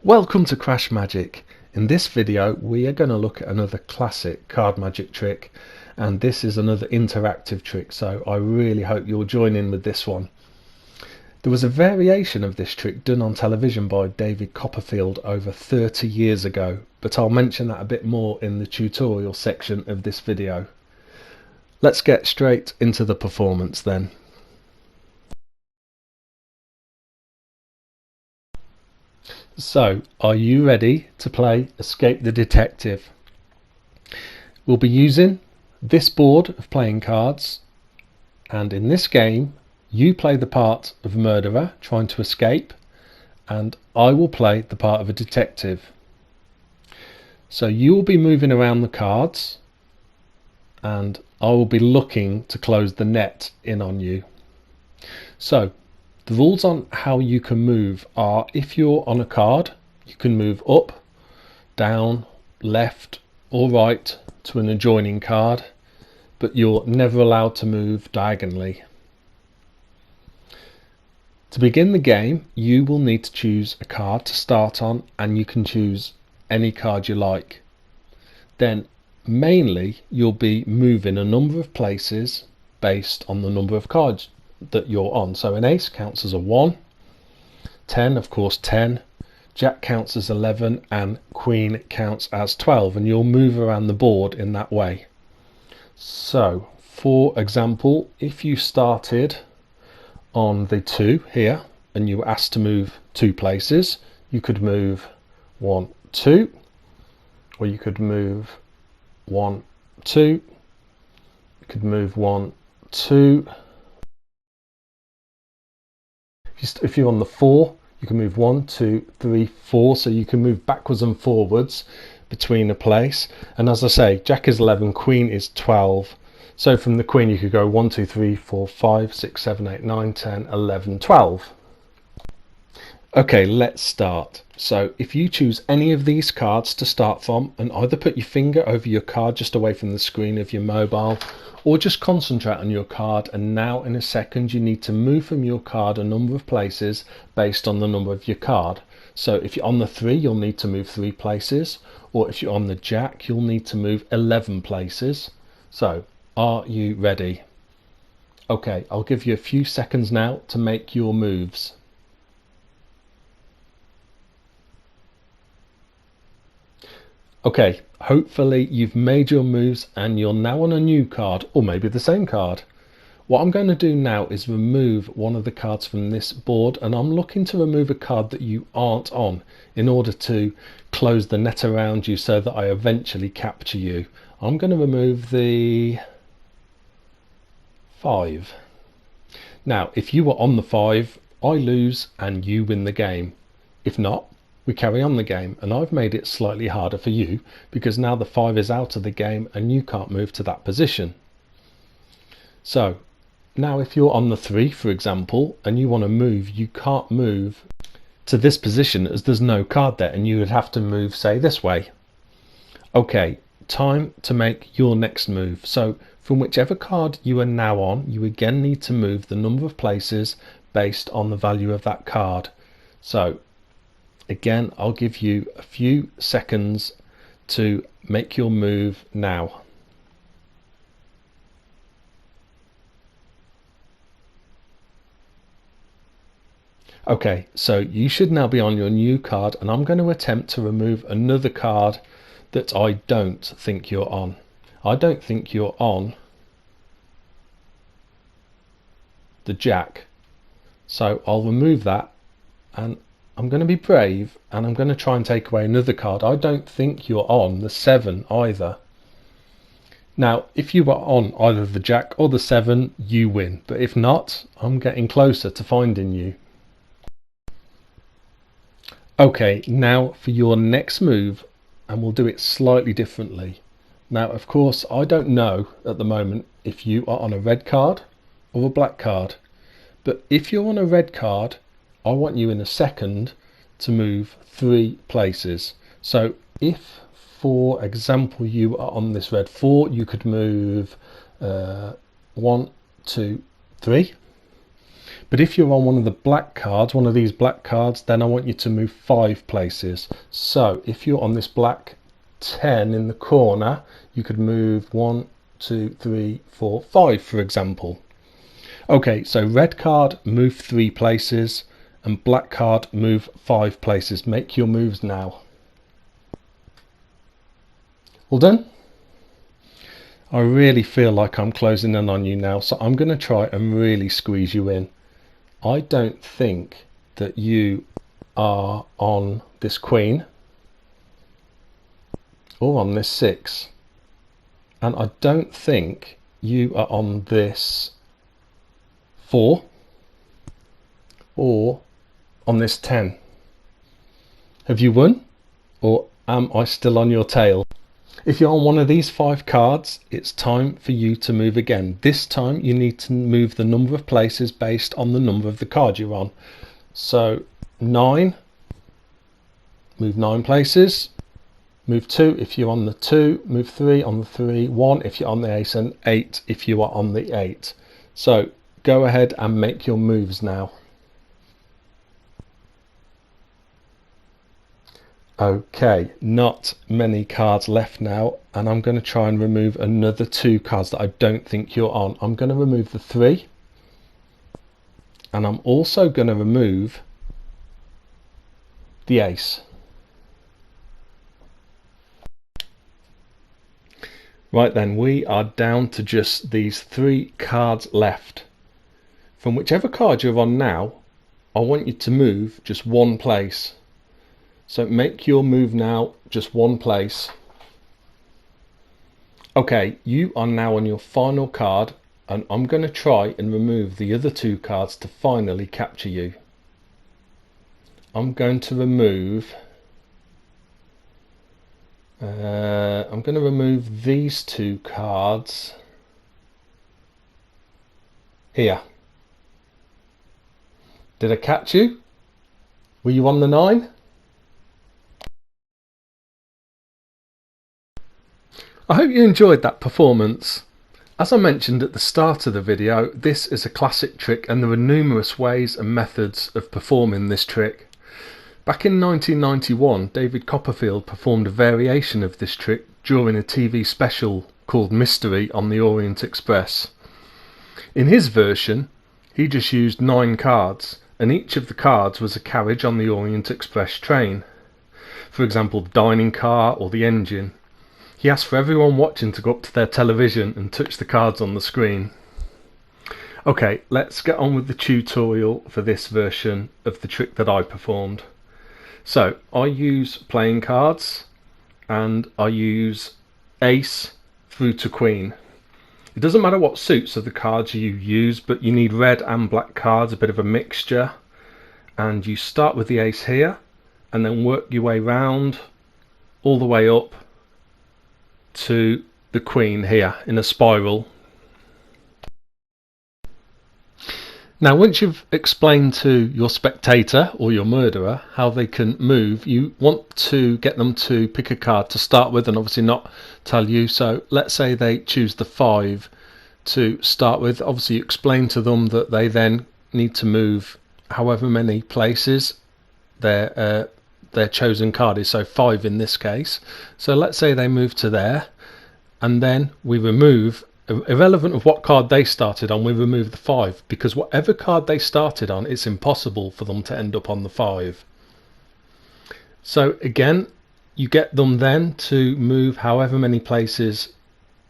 Welcome to CrashMagic. In this video we are going to look at another classic card magic trick, and this is another interactive trick, so I really hope you'll join in with this one. There was a variation of this trick done on television by David Copperfield over 30 years ago, but I'll mention that a bit more in the tutorial section of this video. Let's get straight into the performance then. So, are you ready to play Escape the Detective? We'll be using this board of playing cards, and in this game you play the part of a murderer trying to escape, and I will play the part of a detective. So you will be moving around the cards and I will be looking to close the net in on you. So the rules on how you can move are: if you're on a card, you can move up, down, left or right to an adjoining card, but you're never allowed to move diagonally. To begin the game, you will need to choose a card to start on, and you can choose any card you like. Then mainly you'll be moving a number of places based on the number of cards that you're on. So an ace counts as a 1, 10 of course 10, jack counts as 11 and queen counts as 12, and you'll move around the board in that way. So for example, if you started on the 2 here and you were asked to move 2 places, you could move 1, 2, or you could move 1, 2, you could move 1, 2. If you're on the 4, you can move 1, 2, 3, 4, so you can move backwards and forwards between a place. And as I say, jack is 11, queen is 12. So from the queen you could go 1, 2, 3, 4, 5, 6, 7, 8, 9, 10, 11, 12. Okay, let's start. So if you choose any of these cards to start from, and either put your finger over your card just away from the screen of your mobile, or just concentrate on your card, and now in a second you need to move from your card a number of places based on the number of your card. So if you're on the 3, you'll need to move 3 places, or if you're on the jack, you'll need to move 11 places. So are you ready? Okay, I'll give you a few seconds now to make your moves. Okay, hopefully you've made your moves and you're now on a new card, or maybe the same card. What I'm going to do now is remove one of the cards from this board, and I'm looking to remove a card that you aren't on in order to close the net around you so that I eventually capture you. I'm going to remove the 5. Now if you were on the 5, I lose and you win the game. If not, we carry on the game, and I've made it slightly harder for you because now the 5 is out of the game and you can't move to that position. So now if you're on the 3, for example, and you want to move, you can't move to this position as there's no card there, and you would have to move, say, this way. Okay, time to make your next move. So from whichever card you are now on, you again need to move the number of places based on the value of that card. So again, I'll give you a few seconds to make your move now. Okay, so you should now be on your new card, and I'm going to attempt to remove another card that I don't think you're on. I don't think you're on the jack. So I'll remove that, and I'm going to be brave and I'm going to try and take away another card. I don't think you're on the 7 either. Now if you are on either the jack or the 7, you win, but if not, I'm getting closer to finding you. Okay, now for your next move, and we'll do it slightly differently. Now of course I don't know at the moment if you are on a red card or a black card, but if you're on a red card, I want you in a second to move 3 places. So if, for example, you are on this red 4, you could move 1, 2, 3. But if you're on one of the black cards, one of these black cards, then I want you to move 5 places. So if you're on this black 10 in the corner, you could move 1, 2, 3, 4, 5, for example. Okay, so red card, move 3 places, and black card, move 5 places. Make your moves now. All done? I really feel like I'm closing in on you now, so I'm going to try and really squeeze you in. I don't think that you are on this queen or on this 6, and I don't think you are on this 4 or on this 10. Have you won, or am I still on your tail? If you're on one of these 5 cards, it's time for you to move again. This time you need to move the number of places based on the number of the card you're on. So 9, move 9 places, move 2 if you're on the 2, move 3 on the 3, 1 if you're on the ace, and 8 if you are on the 8. So go ahead and make your moves now. Okay, not many cards left now, and I'm going to try and remove another 2 cards that I don't think you're on. I'm going to remove the 3, and I'm also going to remove the ace. Right then, we are down to just these 3 cards left. From whichever card you're on now, I want you to move just 1 place. So make your move now, just 1 place. Okay, you are now on your final card, and I'm going to try and remove the other 2 cards to finally capture you. I'm going to remove these 2 cards here. Did I catch you? Were you on the 9? I hope you enjoyed that performance. As I mentioned at the start of the video, this is a classic trick, and there are numerous ways and methods of performing this trick. Back in 1991, David Copperfield performed a variation of this trick during a TV special called Mystery on the Orient Express. In his version, he just used 9 cards, and each of the cards was a carriage on the Orient Express train. For example, the dining car or the engine. He asked for everyone watching to go up to their television and touch the cards on the screen. Okay, let's get on with the tutorial for this version of the trick that I performed. So, I use playing cards, and I use ace through to queen. It doesn't matter what suits of the cards you use, but you need red and black cards, a bit of a mixture. And you start with the ace here, and then work your way round all the way up to the queen here in a spiral. Now, once you've explained to your spectator or your murderer how they can move, you want to get them to pick a card to start with and obviously not tell you. So let's say they choose the 5 to start with. Obviously you explain to them that they then need to move however many places their chosen card is, so 5 in this case. So let's say they move to there, and then we remove, irrelevant of what card they started on, we remove the 5, because whatever card they started on, it's impossible for them to end up on the 5. So again, you get them then to move however many places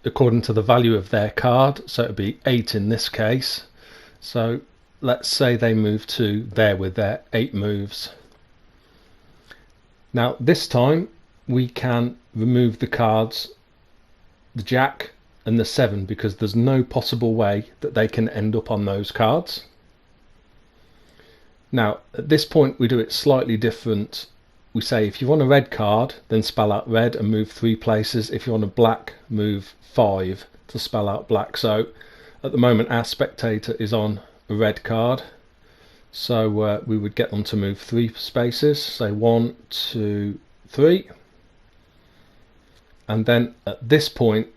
according to the value of their card. So it would be 8 in this case. So let's say they move to there with their 8 moves. Now this time we can remove the cards, the jack and the 7, because there's no possible way that they can end up on those cards. Now at this point we do it slightly different. We say if you're on a red card, then spell out red and move 3 places. If you're on a black, move 5 to spell out black. So at the moment our spectator is on a red card, so we would get them to move 3 spaces, say 1, 2, 3, and then at this point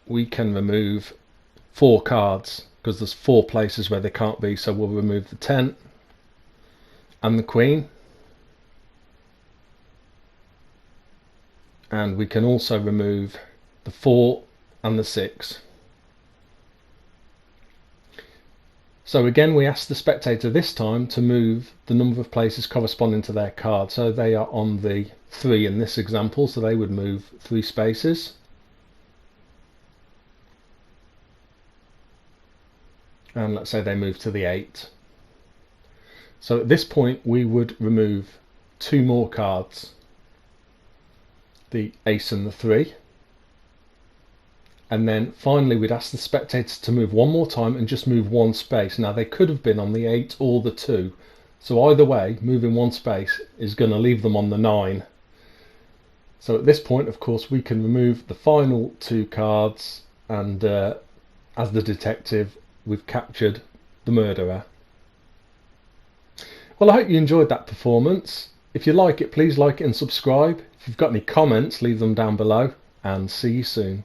we can remove 4 cards. because there's 4 places where they can't be, so we'll remove the 10 and the queen. And we can also remove the 4 and the 6. So again, we ask the spectator this time to move the number of places corresponding to their card. So they are on the 3 in this example, so they would move 3 spaces. And let's say they move to the 8. So at this point we would remove 2 more cards, the ace and the 3. And then finally we'd ask the spectators to move one more time and just move 1 space. Now they could have been on the 8 or the 2. So either way, moving 1 space is going to leave them on the 9. So at this point, of course, we can remove the final 2 cards, and as the detective, we've captured the murderer. Well, I hope you enjoyed that performance. If you like it, please like it and subscribe. If you've got any comments, leave them down below, and see you soon.